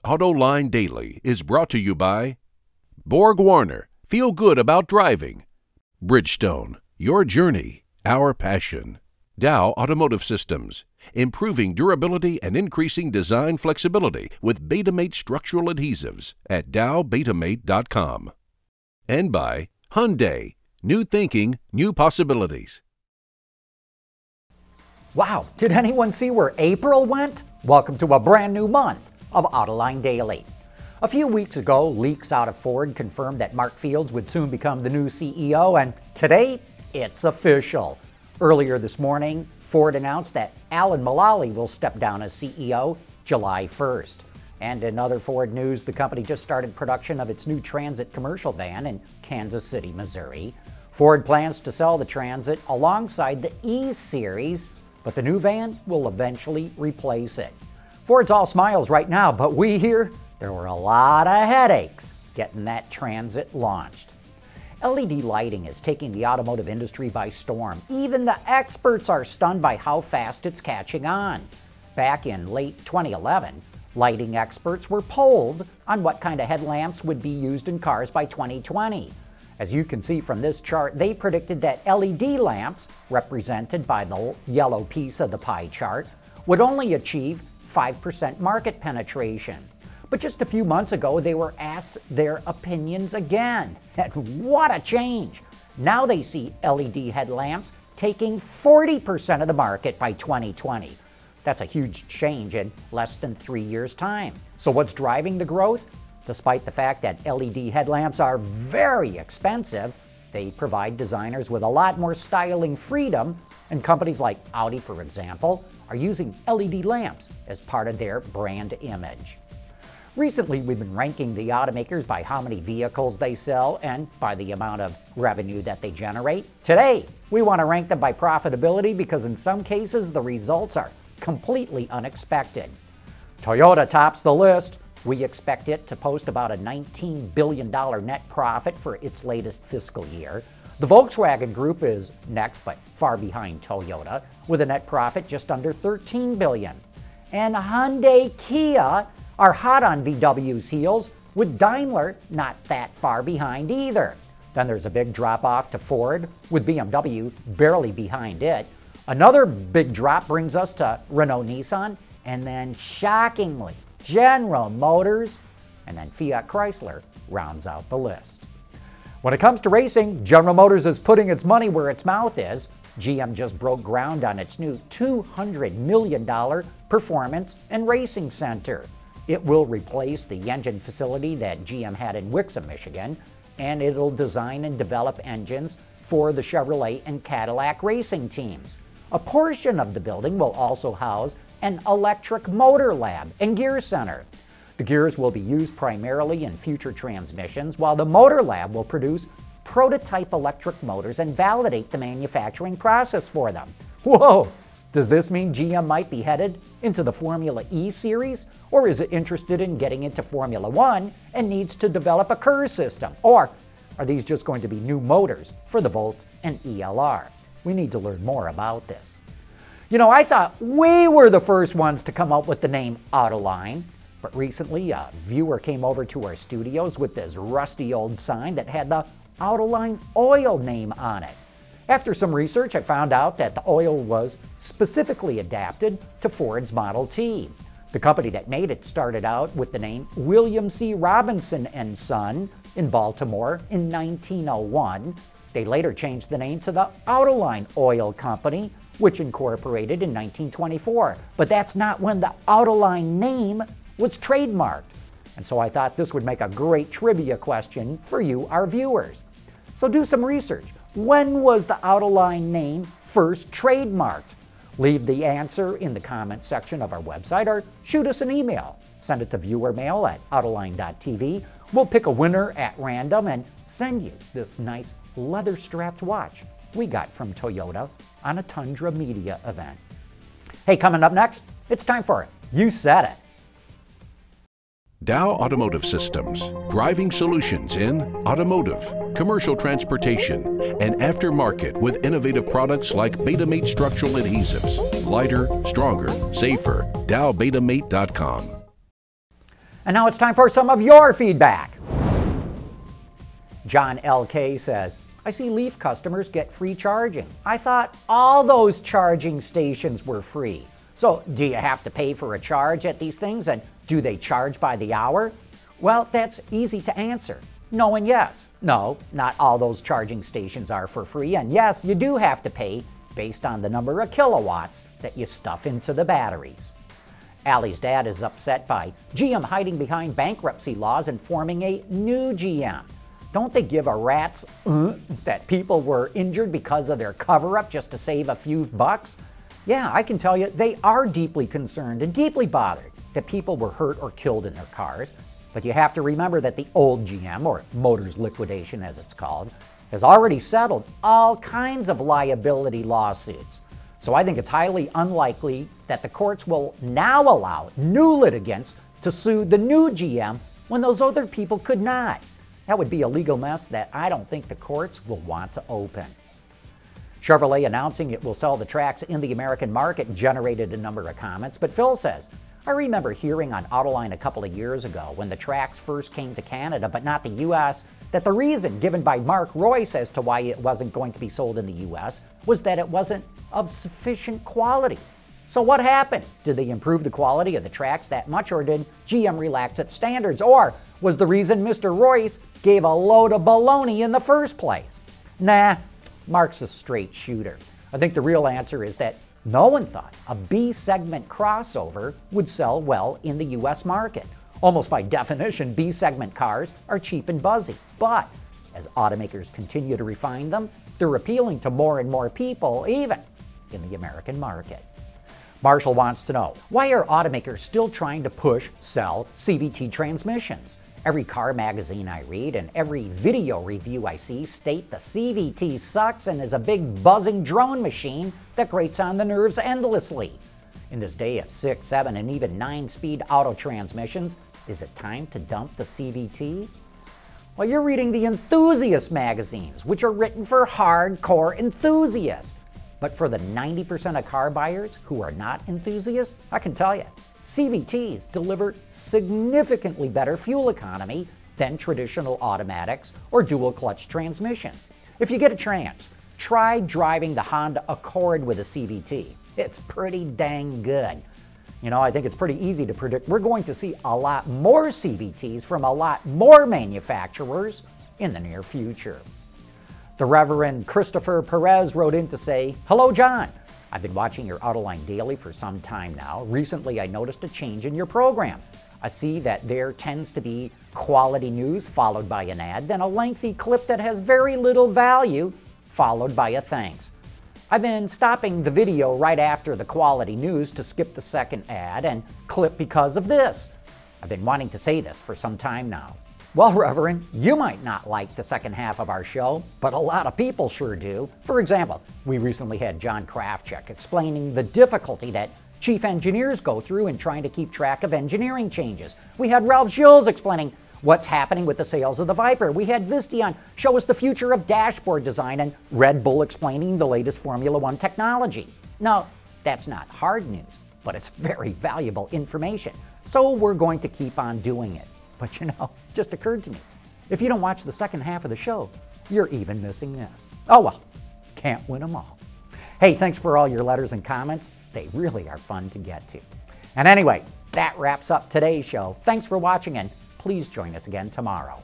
Autoline Daily is brought to you by Borg Warner, feel good about driving. Bridgestone, your journey, our passion. Dow Automotive Systems, improving durability and increasing design flexibility with Betamate structural adhesives at dowbetamate.com. And by Hyundai, new thinking, new possibilities. Wow, did anyone see where April went? Welcome to a brand new month of Autoline Daily. A few weeks ago, leaks out of Ford confirmed that Mark Fields would soon become the new CEO, and today, it's official. Earlier this morning, Ford announced that Alan Mulally will step down as CEO July 1st. And in other Ford news, the company just started production of its new Transit commercial van in Kansas City, Missouri. Ford plans to sell the Transit alongside the E-Series, but the new van will eventually replace it. Ford's all smiles right now, but we hear there were a lot of headaches getting that Transit launched. LED lighting is taking the automotive industry by storm. Even the experts are stunned by how fast it's catching on. Back in late 2011, lighting experts were polled on what kind of headlamps would be used in cars by 2020. As you can see from this chart, they predicted that LED lamps, represented by the yellow piece of the pie chart, would only achieve 5% market penetration. But just a few months ago, they were asked their opinions again. And what a change! Now they see LED headlamps taking 40% of the market by 2020. That's a huge change in less than 3 years' time. So what's driving the growth? Despite the fact that LED headlamps are very expensive, they provide designers with a lot more styling freedom, and companies like Audi, for example, are using LED lamps as part of their brand image. Recently, we've been ranking the automakers by how many vehicles they sell and by the amount of revenue that they generate. Today, we want to rank them by profitability because in some cases, the results are completely unexpected. Toyota tops the list. We expect it to post about a $19 billion net profit for its latest fiscal year. The Volkswagen Group is next, but far behind Toyota, with a net profit just under $13 billion. And Hyundai, Kia are hot on VW's heels, with Daimler not that far behind either. Then there's a big drop-off to Ford, with BMW barely behind it. Another big drop brings us to Renault-Nissan, and then shockingly, General Motors, and then Fiat Chrysler rounds out the list. When it comes to racing, General Motors is putting its money where its mouth is. GM just broke ground on its new $200 million performance and racing center. It will replace the engine facility that GM had in Wixom, Michigan, and it'll design and develop engines for the Chevrolet and Cadillac racing teams. A portion of the building will also house an electric motor lab and gear center. The gears will be used primarily in future transmissions, while the motor lab will produce prototype electric motors and validate the manufacturing process for them. Whoa! Does this mean GM might be headed into the Formula E series? Or is it interested in getting into Formula One and needs to develop a KERS system? Or are these just going to be new motors for the Volt and ELR? We need to learn more about this. You know, I thought we were the first ones to come up with the name Autoline, but recently a viewer came over to our studios with this rusty old sign that had the Autoline oil name on it. After some research, I found out that the oil was specifically adapted to Ford's Model T. The company that made it started out with the name William C. Robinson & Son in Baltimore in 1901. They later changed the name to the Autoline Oil Company, which incorporated in 1924. But that's not when the Autoline name was trademarked. And so I thought this would make a great trivia question for you, our viewers. So do some research. When was the Autoline name first trademarked? Leave the answer in the comment section of our website or shoot us an email. Send it to viewermail@autoline.tv. We'll pick a winner at random and send you this nice leather-strapped watch we got from Toyota on a Tundra Media event. Hey, coming up next, it's time for it. You said it. Dow Automotive Systems, driving solutions in automotive, commercial transportation, and aftermarket with innovative products like Betamate structural adhesives. Lighter, stronger, safer. DowBetamate.com. And now it's time for some of your feedback. John LK says, I see Leaf customers get free charging. I thought all those charging stations were free. So do you have to pay for a charge at these things, and do they charge by the hour? Well, that's easy to answer. No and yes. No, not all those charging stations are for free, and yes, you do have to pay based on the number of kilowatts that you stuff into the batteries. Allie's dad is upset by GM hiding behind bankruptcy laws and forming a new GM. Don't they give a rat's that people were injured because of their cover-up just to save a few bucks? Yeah, I can tell you they are deeply concerned and deeply bothered that people were hurt or killed in their cars. But you have to remember that the old GM, or Motors Liquidation as it's called, has already settled all kinds of liability lawsuits. So I think it's highly unlikely that the courts will now allow new litigants to sue the new GM when those other people could not. That would be a legal mess that I don't think the courts will want to open. Chevrolet announcing it will sell the Trax in the American market generated a number of comments, but Phil says, I remember hearing on Autoline a couple of years ago when the Trax first came to Canada but not the US, that the reason given by Mark Royce as to why it wasn't going to be sold in the US was that it wasn't of sufficient quality. So what happened? Did they improve the quality of the Trax that much, or did GM relax its standards? Or was the reason Mr. Royce gave a load of baloney in the first place? Nah, Mark's a straight shooter. I think the real answer is that no one thought a B-segment crossover would sell well in the US market. Almost by definition, B-segment cars are cheap and buzzy. But as automakers continue to refine them, they're appealing to more and more people, even in the American market. Marshall wants to know, why are automakers still trying to sell CVT transmissions? Every car magazine I read and every video review I see state the CVT sucks and is a big buzzing drone machine that grates on the nerves endlessly. In this day of 6, 7, and even 9-speed auto transmissions, is it time to dump the CVT? Well, you're reading the enthusiast magazines, which are written for hardcore enthusiasts. But for the 90% of car buyers who are not enthusiasts, I can tell you, CVTs deliver significantly better fuel economy than traditional automatics or dual clutch transmissions. If you get a chance, try driving the Honda Accord with a CVT. It's pretty dang good. You know, I think it's pretty easy to predict we're going to see a lot more CVTs from a lot more manufacturers in the near future. The Reverend Christopher Perez wrote in to say, Hello, John. I've been watching your Autoline Daily for some time now. Recently, I noticed a change in your program. I see that there tends to be quality news followed by an ad, then a lengthy clip that has very little value followed by a thanks. I've been stopping the video right after the quality news to skip the second ad and clip because of this. I've been wanting to say this for some time now. Well, Reverend, you might not like the second half of our show, but a lot of people sure do. For example, we recently had John Krafchick explaining the difficulty that chief engineers go through in trying to keep track of engineering changes. We had Ralph Gilles explaining what's happening with the sales of the Viper. We had Visteon show us the future of dashboard design, and Red Bull explaining the latest Formula One technology. Now, that's not hard news, but it's very valuable information. So we're going to keep on doing it. But you know, it just occurred to me, if you don't watch the second half of the show, you're even missing this. Oh well, can't win them all. Hey, thanks for all your letters and comments. They really are fun to get to. And anyway, that wraps up today's show. Thanks for watching, and please join us again tomorrow.